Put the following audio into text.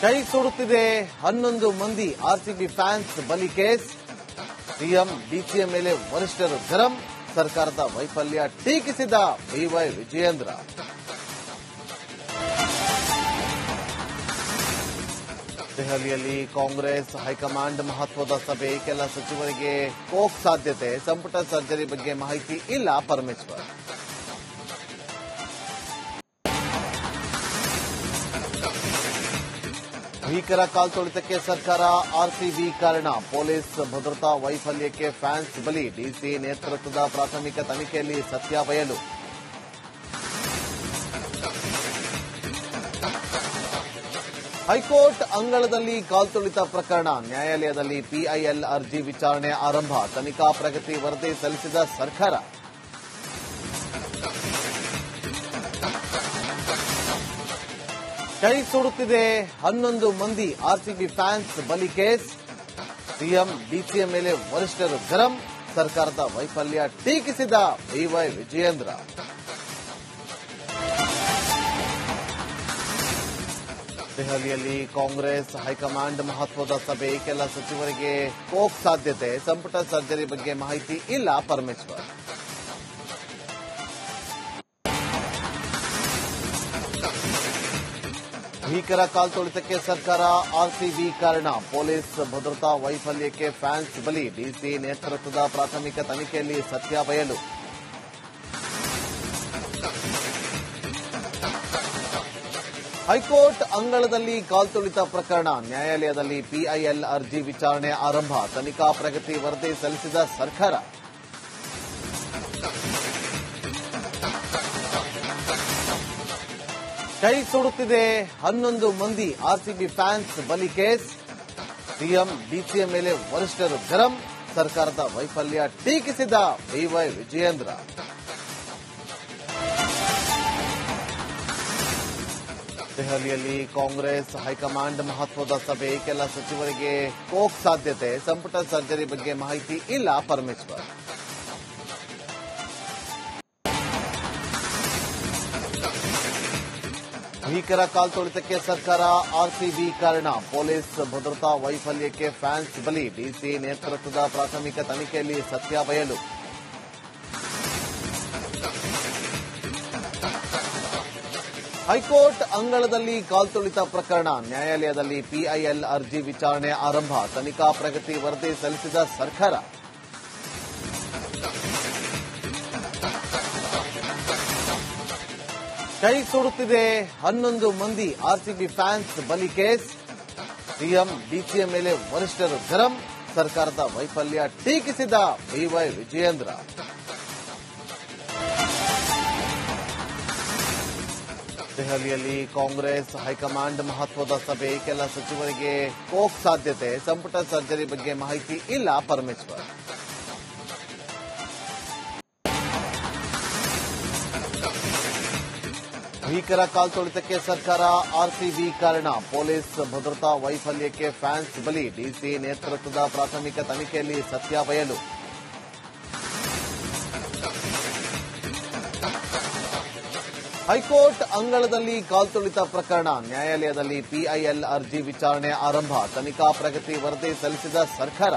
ಕೈ ಸುಡುತ್ತಿದೆ 11 ಮಂದಿ RCB fans ಬಲಿ ಕೇಸ್. ಸಿಎಂ ಡಿಸಿಎಂ ಮೇಲೆ ವರಿಷ್ಠರು ಗರಂ. ಸರ್ಕಾರದ ವೈಫಲ್ಯ ಟೀಕಿಸಿದ ಬಿವೈ ವಿಜಯೇಂದ್ರ. ದೆಹಲಿಯಲ್ಲಿ ಕಾಂಗ್ರೆಸ್ ಹೈಕಮಾಂಡ್ ಮಹತ್ವದ ಸಭೆ. ಕೆಲ ಸಚಿವರಿಗೆ ಕೋಕ್ ಸಾಧ್ಯತೆ. ಸಂಪುಟ ಸರ್ಜರಿ ಬಗ್ಗೆ ಮಾಹಿತಿ ಇಲ್ಲ ಪರಮೇಶ್ವರ್. ಭೀಕರ ಕಾಲ್ತುಳಿತಕ್ಕೆ ಸರ್ಕಾರ ಆರ್ಸಿಬಿ ಕಾರಣ. ಪೊಲೀಸ್ ಭದ್ರತಾ ವೈಫಲ್ಯಕ್ಕೆ ಫ್ಯಾನ್ಸ್ ಬಲಿ. ಡಿಸಿ ನೇತೃತ್ವದ ಪ್ರಾಥಮಿಕ ತನಿಖೆಯಲ್ಲಿ ಸತ್ಯ ಬಯಲು. ಹೈಕೋರ್ಟ್ ಅಂಗಳದಲ್ಲಿ ಕಾಲ್ತುಳಿತ ಪ್ರಕರಣ. ನ್ಯಾಯಾಲಯದಲ್ಲಿ ಪಿಐಎಲ್ ಅರ್ಜಿ ವಿಚಾರಣೆ ಆರಂಭ. ತನಿಖಾ ಪ್ರಗತಿ ವರದಿ ಸಲ್ಲಿಸಿದ ಸರ್ಕಾರ. ಕೈ ಸುಡುತ್ತಿದೆ 11 ಮಂದಿ ಆರ್ಸಿಬಿ ಫ್ಯಾನ್ಸ್ ಬಲಿ ಕೇಸ್. ಸಿಎಂ ಡಿಸಿಎಂ ಮೇಲೆ ವರಿಷ್ಠರು ಗರಂ. ಸರ್ಕಾರದ ವೈಫಲ್ಯ ಟೀಕಿಸಿದ ಬಿವೈ ವಿಜಯೇಂದ್ರ. ದೆಹಲಿಯಲ್ಲಿ ಕಾಂಗ್ರೆಸ್ ಹೈಕಮಾಂಡ್ ಮಹತ್ವದ ಸಭೆ. ಕೆಲ ಸಚಿವರಿಗೆ ಕೋಕ್ ಸಾಧ್ಯತೆ. ಸಂಪುಟ ಸರ್ಜರಿ ಬಗ್ಗೆ ಮಾಹಿತಿ ಇಲ್ಲ ಪರಮೇಶ್ವರ್. ಭೀಕರ ಕಾಲ್ತುಳಿತಕ್ಕೆ ಸರ್ಕಾರ ಆರ್ಸಿಬಿ ಕಾರಣ. ಪೊಲೀಸ್ ಭದ್ರತಾ ವೈಫಲ್ಯಕ್ಕೆ ಫ್ಯಾನ್ಸ್ ಬಲಿ. ಡಿಸಿ ನೇತೃತ್ವದ ಪ್ರಾಥಮಿಕ ತನಿಖೆಯಲ್ಲಿ ಸತ್ಯ ಬಯಲು. ಹೈಕೋರ್ಟ್ ಅಂಗಳದಲ್ಲಿ ಕಾಲ್ತುಳಿತ ಪ್ರಕರಣ. ನ್ಯಾಯಾಲಯದಲ್ಲಿ ಪಿಐಎಲ್ ಅರ್ಜಿ ವಿಚಾರಣೆ ಆರಂಭ. ತನಿಖಾ ಪ್ರಗತಿ ವರದಿ ಸಲ್ಲಿಸಿದ ಸರ್ಕಾರ. ಕೈ ಸುಡುತ್ತಿದೆ 11 ಮಂದಿ ಆರ್ಸಿಬಿ ಫ್ಯಾನ್ಸ್ ಬಲಿ ಕೇಸ್. ಸಿಎಂ ಡಿಸಿಎಂ ಮೇಲೆ ವರಿಷ್ಠರು ಗರಂ. ಸರ್ಕಾರದ ವೈಫಲ್ಯ ಟೀಕಿಸಿದ ಬಿವೈ ವಿಜಯೇಂದ್ರ. ದೆಹಲಿಯಲ್ಲಿ ಕಾಂಗ್ರೆಸ್ ಹೈಕಮಾಂಡ್ ಮಹತ್ವದ ಸಭೆ. ಕೆಲ ಸಚಿವರಿಗೆ ಕೋಕ್ ಸಾಧ್ಯತೆ. ಸಂಪುಟ ಸರ್ಜರಿ ಬಗ್ಗೆ ಮಾಹಿತಿ ಇಲ್ಲ ಪರಮೇಶ್ವರ್. ಭೀಕರ ಕಾಲ್ತುಳಿತಕ್ಕೆ ಸರ್ಕಾರ ಆರ್ಸಿಬಿ ಕಾರಣ. ಪೊಲೀಸ್ ಭದ್ರತಾ ವೈಫಲ್ಯಕ್ಕೆ ಫ್ಯಾನ್ಸ್ ಬಲಿ. ಡಿಸಿ ನೇತೃತ್ವದ ಪ್ರಾಥಮಿಕ ತನಿಖೆಯಲ್ಲಿ ಸತ್ಯ ಬಯಲು. ಹೈಕೋರ್ಟ್ ಅಂಗಳದಲ್ಲಿ ಕಾಲ್ತುಳಿತ ಪ್ರಕರಣ. ನ್ಯಾಯಾಲಯದಲ್ಲಿ ಪಿಐಎಲ್ ಅರ್ಜಿ ವಿಚಾರಣೆ ಆರಂಭ. ತನಿಖಾ ಪ್ರಗತಿ ವರದಿ ಸಲ್ಲಿಸಿದ ಸರ್ಕಾರ. ಕೈ ಸುಡುತ್ತಿದೆ 11 ಮಂದಿ ಆರ್ಸಿಬಿ ಫ್ಯಾನ್ಸ್ ಬಲಿ ಕೇಸ್. ಸಿಎಂ ಡಿಸಿಎಂ ಮೇಲೆ ವರಿಷ್ಠರು ಗರಂ. ಸರ್ಕಾರದ ವೈಫಲ್ಯ ಟೀಕಿಸಿದ ಬಿವೈ ವಿಜಯೇಂದ್ರ. ದೆಹಲಿಯಲ್ಲಿ ಕಾಂಗ್ರೆಸ್ ಹೈಕಮಾಂಡ್ ಮಹತ್ವದ ಸಭೆ. ಕೆಲ ಸಚಿವರಿಗೆ ಕೋಕ್ ಸಾಧ್ಯತೆ. ಸಂಪುಟ ಸರ್ಜರಿ ಬಗ್ಗೆ ಮಾಹಿತಿ ಇಲ್ಲ ಪರಮೇಶ್ವರ್. ಭೀಕರ ಕಾಲ್ತುಳಿತಕ್ಕೆ ಸರ್ಕಾರ ಆರ್ಸಿಬಿ ಕಾರಣ. ಪೊಲೀಸ್ ಭದ್ರತಾ ವೈಫಲ್ಯಕ್ಕೆ ಫ್ಯಾನ್ಸ್ ಬಲಿ. ಡಿಸಿ ನೇತೃತ್ವದ ಪ್ರಾಥಮಿಕ ತನಿಖೆಯಲ್ಲಿ ಸತ್ಯ ಬಯಲು. ಹೈಕೋರ್ಟ್ ಅಂಗಳದಲ್ಲಿ ಕಾಲ್ತುಳಿತ ಪ್ರಕರಣ. ನ್ಯಾಯಾಲಯದಲ್ಲಿ ಪಿಐಎಲ್ ಅರ್ಜಿ ವಿಚಾರಣೆ ಆರಂಭ. ತನಿಖಾ ಪ್ರಗತಿ ವರದಿ ಸಲ್ಲಿಸಿದ ಸರ್ಕಾರ.